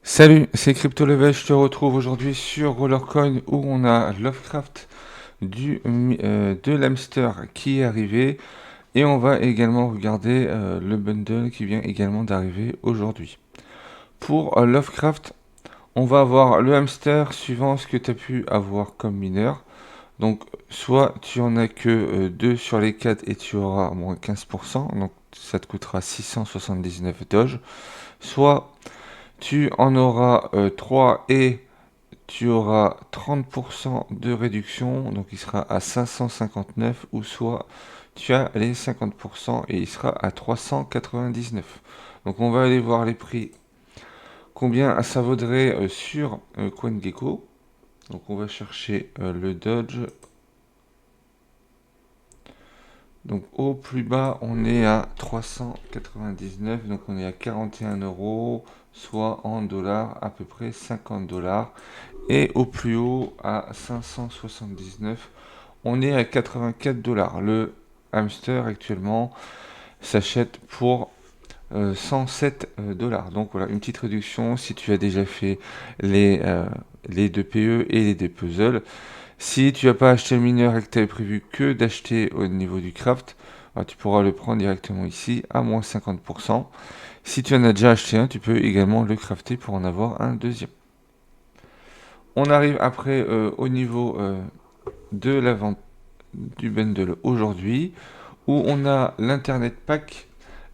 Salut, c'est CryptoLevel, je te retrouve aujourd'hui sur Rollercoin où on a Lovecraft de l'hamster qui est arrivé et on va également regarder le bundle qui vient également d'arriver aujourd'hui. Pour Lovecraft, on va avoir le hamster suivant ce que tu as pu avoir comme mineur. Donc soit tu en as que 2 sur les 4 et tu auras moins 15%, donc ça te coûtera 679 Doge. Soit tu en auras 3 et tu auras 30% de réduction, donc il sera à 559, ou soit tu as les 50% et il sera à 399. Donc on va aller voir les prix, combien ça vaudrait sur CoinGecko. Donc on va chercher le Dodge. Donc au plus bas, on est à 399, donc on est à 41 euros, soit en dollars à peu près 50 dollars. Et au plus haut, à 579, on est à 84 dollars. Le hamster actuellement s'achète pour 107 dollars. Donc voilà, une petite réduction si tu as déjà fait les, euh, les 2 PE et les 2 puzzles. Si tu n'as pas acheté le mineur et que tu avais prévu que d'acheter au niveau du craft, tu pourras le prendre directement ici à moins 50%. Si tu en as déjà acheté un, tu peux également le crafter pour en avoir un deuxième. On arrive après au niveau de la vente du bundle aujourd'hui, où on a l'Internet Pack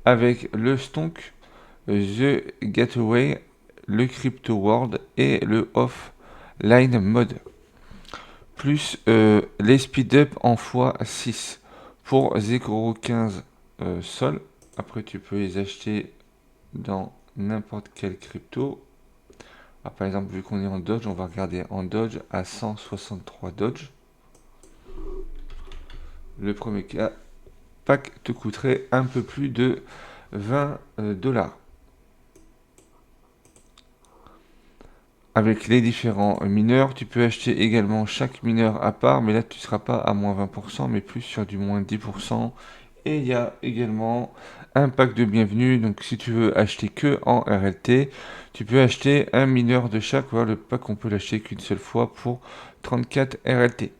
avec le Stonk, The Gateway, le Crypto World et le Offline Mode. Plus les Speed Up en x6 pour 0,15 sol. Après, tu peux les acheter dans n'importe quelle crypto. Par exemple, vu qu'on est en Dodge, on va regarder en Dodge à 163 Dodge. Le premier pack te coûterait un peu plus de 20 dollars. Avec les différents mineurs, tu peux acheter également chaque mineur à part, mais là tu ne seras pas à moins 20%, mais plus sur du moins 10%. Et il y a également un pack de bienvenue, donc si tu veux acheter que en RLT, tu peux acheter un mineur de chaque. Voilà, le pack on peut l'acheter qu'une seule fois pour 34 RLT.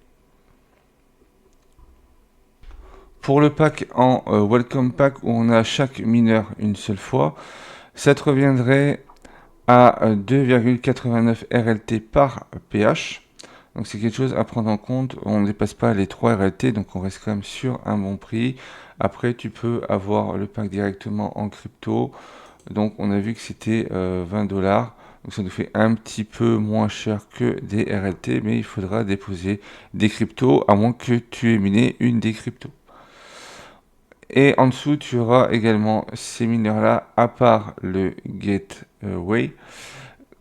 Pour le pack en Welcome Pack où on a chaque mineur une seule fois, ça te reviendrait à 2,89 RLT par PH. Donc c'est quelque chose à prendre en compte. On ne dépasse pas les 3 RLT, donc on reste quand même sur un bon prix. Après, tu peux avoir le pack directement en crypto. Donc on a vu que c'était 20 dollars. Donc ça nous fait un petit peu moins cher que des RLT, mais il faudra déposer des cryptos, à moins que tu aies miné une des cryptos. Et en dessous, tu auras également ces mineurs-là, à part le Gateway,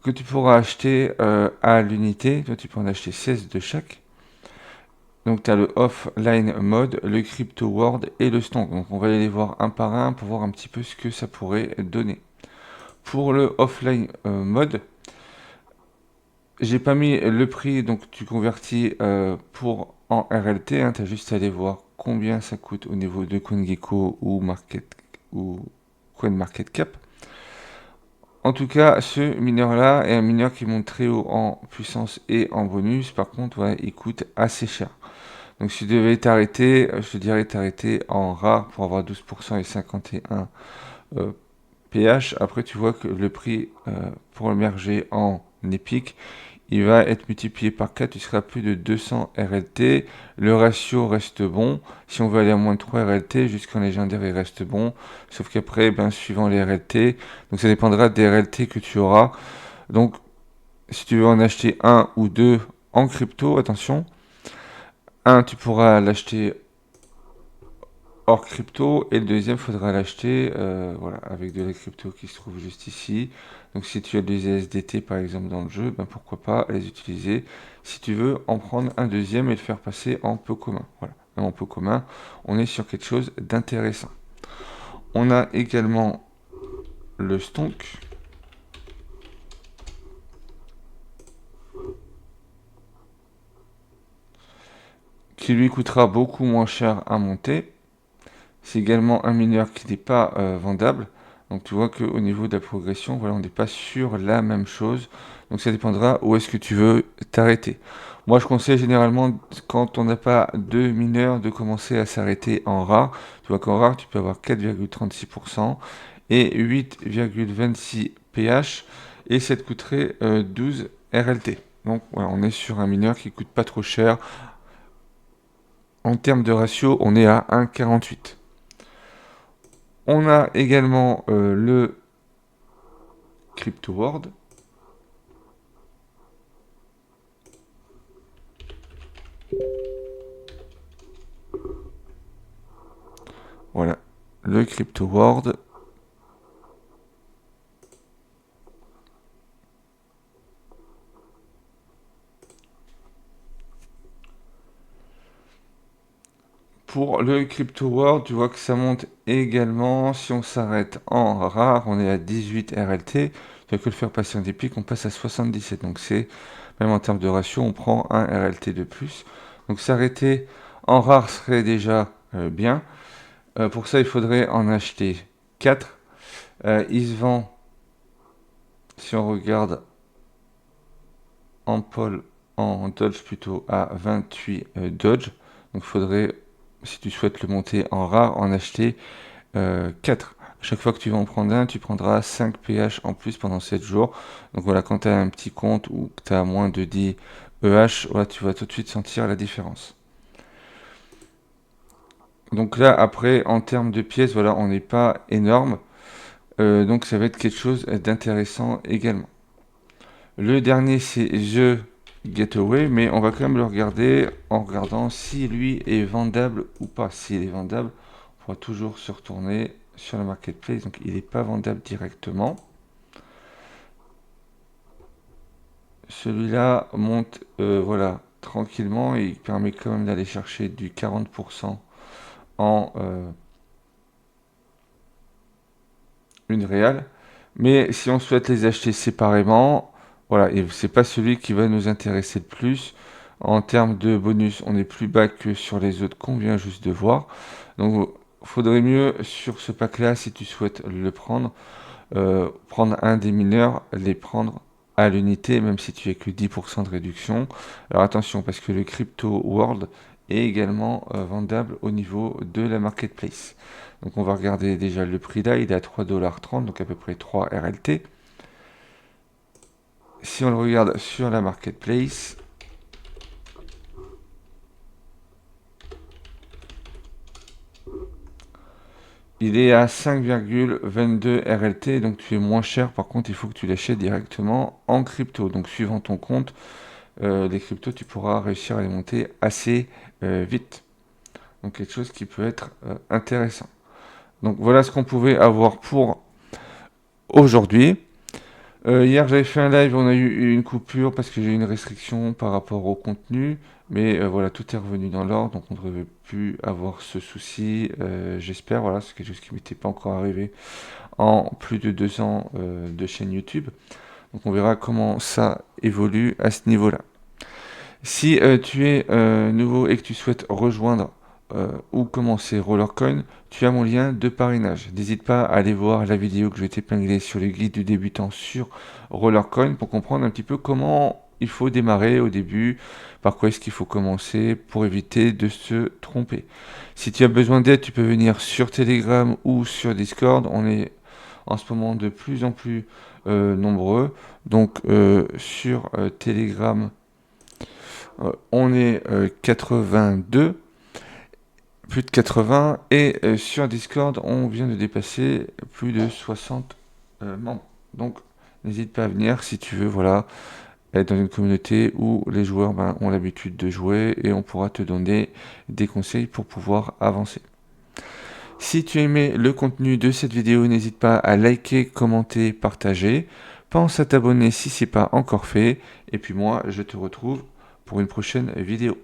que tu pourras acheter à l'unité. Toi, tu peux en acheter 16 de chaque. Donc, tu as le offline mode, le crypto world et le stonk. Donc, on va aller les voir un par un pour voir un petit peu ce que ça pourrait donner. Pour le offline mode, j'ai pas mis le prix, donc tu convertis pour en RLT. Tu as juste à aller voir combien ça coûte au niveau de CoinGecko ou CoinMarketCap. En tout cas, ce mineur-là est un mineur qui monte très haut en puissance et en bonus. Par contre, ouais, il coûte assez cher. Donc si tu devais t'arrêter, je te dirais t'arrêter en rare pour avoir 12% et 51 pH. Après, tu vois que le prix pour le merger en épique, il va être multiplié par 4, tu seras à plus de 200 RLT. Le ratio reste bon. Si on veut aller à moins de 3 RLT, jusqu'en légendaire, il reste bon. Sauf qu'après, ben, suivant les RLT, donc ça dépendra des RLT que tu auras. Donc, si tu veux en acheter un ou deux en crypto, attention, un, tu pourras l'acheter hors crypto et le deuxième, il faudra l'acheter voilà, avec de la crypto qui se trouve juste ici. Donc si tu as des SDT par exemple dans le jeu, ben pourquoi pas les utiliser si tu veux en prendre un deuxième et le faire passer en pot commun. Voilà, en pot commun, on est sur quelque chose d'intéressant. On a également le stonk qui lui coûtera beaucoup moins cher à monter. C'est également un mineur qui n'est pas vendable. Donc tu vois qu'au niveau de la progression, voilà, on n'est pas sur la même chose. Donc ça dépendra où est-ce que tu veux t'arrêter. Moi je conseille généralement quand on n'a pas de mineurs de commencer à s'arrêter en rare. Tu vois qu'en rare tu peux avoir 4,36% et 8,26 pH et ça te coûterait 12 RLT. Donc voilà, on est sur un mineur qui coûte pas trop cher. En termes de ratio, on est à 1,48. On a également le CryptoWorld. Voilà, le CryptoWorld. Pour le CryptoWorld, tu vois que ça monte également. Si on s'arrête en rare, on est à 18 RLT. Tu vas que le faire passer en pics, on passe à 77. Donc c'est, même en termes de ratio, on prend un RLT de plus. Donc s'arrêter en rare serait déjà bien. Pour ça, il faudrait en acheter 4. Il se vend, si on regarde en Dodge plutôt, à 28 Dodge. Donc il faudrait, si tu souhaites le monter en rare, en acheter 4. Chaque fois que tu vas en prendre un, tu prendras 5 pH en plus pendant 7 jours. Donc voilà, quand tu as un petit compte ou que tu as moins de 10 EH, voilà, tu vas tout de suite sentir la différence. Donc là, après, en termes de pièces, voilà, on n'est pas énorme. Donc ça va être quelque chose d'intéressant également. Le dernier, c'est The Getaway, mais on va quand même le regarder en regardant si lui est vendable ou pas. S'il est vendable, on pourra toujours se retourner sur le marketplace. Donc il n'est pas vendable directement. Celui-là monte voilà, tranquillement et il permet quand même d'aller chercher du 40% en une réale. Mais si on souhaite les acheter séparément, voilà, et c'est pas celui qui va nous intéresser le plus. En termes de bonus, on est plus bas que sur les autres qu'on vient juste de voir. Donc, faudrait mieux sur ce pack-là, si tu souhaites le prendre, prendre un des mineurs, les prendre à l'unité, même si tu as que 10% de réduction. Alors attention, parce que le Crypto World est également vendable au niveau de la marketplace. Donc on va regarder déjà le prix là, il est à 3,30$, donc à peu près 3 RLT. Si on le regarde sur la marketplace, il est à 5,22 RLT, donc tu es moins cher. Par contre, il faut que tu l'achètes directement en crypto. Donc suivant ton compte, les cryptos, tu pourras réussir à les monter assez vite. Donc quelque chose qui peut être intéressant. Donc voilà ce qu'on pouvait avoir pour aujourd'hui. Hier j'avais fait un live, on a eu une coupure parce que j'ai eu une restriction par rapport au contenu. Mais voilà, tout est revenu dans l'ordre, donc on ne devrait plus avoir ce souci. J'espère, voilà, c'est quelque chose qui m'était pas encore arrivé en plus de 2 ans de chaîne YouTube. Donc on verra comment ça évolue à ce niveau-là. Si tu es nouveau et que tu souhaites rejoindre ou commencer Rollercoin, tu as mon lien de parrainage. N'hésite pas à aller voir la vidéo que je vais t'épingler sur le guide du débutant sur Rollercoin pour comprendre un petit peu comment il faut démarrer au début, par quoi est-ce qu'il faut commencer pour éviter de se tromper. Si tu as besoin d'aide, tu peux venir sur Telegram ou sur Discord. On est en ce moment de plus en plus nombreux. Donc sur Telegram, on est 82, plus de 80, et sur Discord, on vient de dépasser plus de 60 membres. Donc, n'hésite pas à venir si tu veux, voilà, être dans une communauté où les joueurs ont l'habitude de jouer et on pourra te donner des conseils pour pouvoir avancer. Si tu aimais le contenu de cette vidéo, n'hésite pas à liker, commenter, partager. Pense à t'abonner si ce n'est pas encore fait. Et puis moi, je te retrouve pour une prochaine vidéo.